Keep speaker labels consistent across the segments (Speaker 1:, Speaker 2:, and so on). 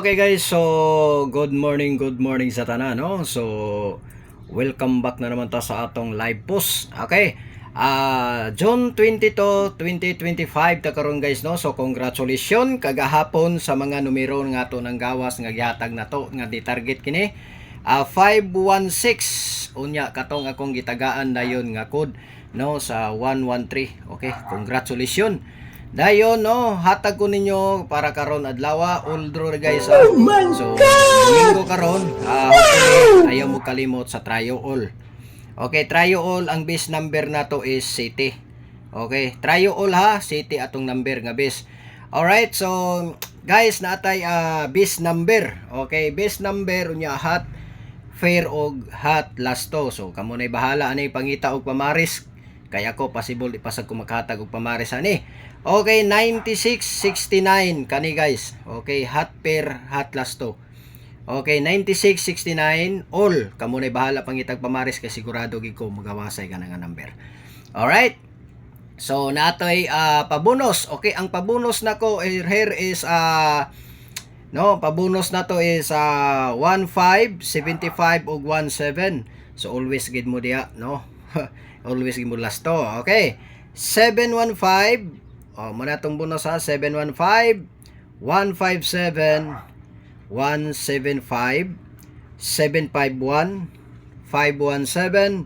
Speaker 1: Okay guys, so good morning sa tanan, no? So welcome back na naman ta sa atong live post. Okay. June 22, 2025 ta karon guys, no? So congratulations kagahapon sa mga numero nga to ng gawas nga gihatag na to nga di-target kini. 516 unya katong akong gitagaan dayon nga code, no, sa 113. Okay, congratulations. Dayon, no, hatag ko ninyo para karon adlaw all draw guys. So domingo karon, hopefully ayaw mo kalimot sa trio all. Okay, trio all ang base number nato is city. Okay, trio all ha, city atong number nga base. Alright, so guys, naatay base number. Okay, base number unya hat fair og hat lasto. So kamo nay bahala ani pangita og pamaris. Kaya ako possible ipasag ko makahatag og pamaris ani. Okay, 9669 kani guys. Okay, hat pair hat lasto. Okay, 9669 all. Kamo nay bahala pangitag pamaris kay sigurado gid ko magawasay ka nga number. Alright. So natoy pabonus. Okay, ang pabonus nako here is no, pabonus na to is 15, 75 ug 17. So always gid mo diha, no. Always gid mo last to. Okay. 715. Muna tong bonus ha. 715, 157, 175, 751, 517,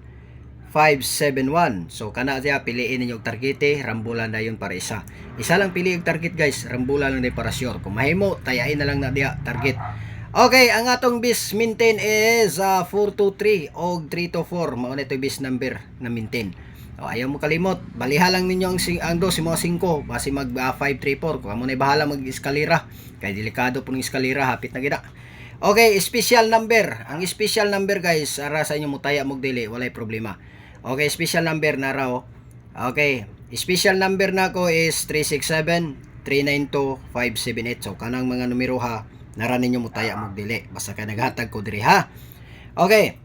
Speaker 1: 571. So kana siya piliin ninyo targete, rambulan na yun para isa. Isa lang pili yung target guys, rambulan lang din para sure. Kung mahimo, tayain na lang na diya target. Okay, ang atong bis maintain is 423 o 324. Mao na ito bis number na maintain. Ayaw mo kalimot, baliha lang ninyo ang dos, mga 5, basi mag 534. Kung amo na bahala mag-eskalera, kay delikado po ng eskalera, hapit na gida. Okay, special number. Ang special number guys, ara sa inyo mutaya mog dili, walay problema. Okay, special number na raw. Okay, special number nako is 367-392-578. So kanang mga numero ha, nara ninyo mutaya mog dili, basta kay naghatag ko diri ha. Okay.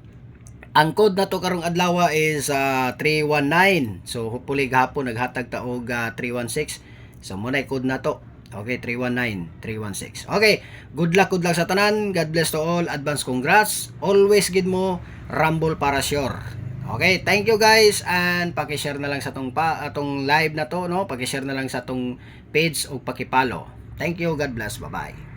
Speaker 1: Ang code na to karong adlaw is 319. So hopefully gahapon naghatag ta og 316. So mo na code na to. Okay, 319, 316. Okay, good luck sa tanan. God bless to all. Advance congrats. Always gid mo rumble para sure. Okay, thank you guys, and paki-share na lang sa atong live na to, no? Paki-share na lang sa atong page o paki-follow. Thank you. God bless. Bye-bye.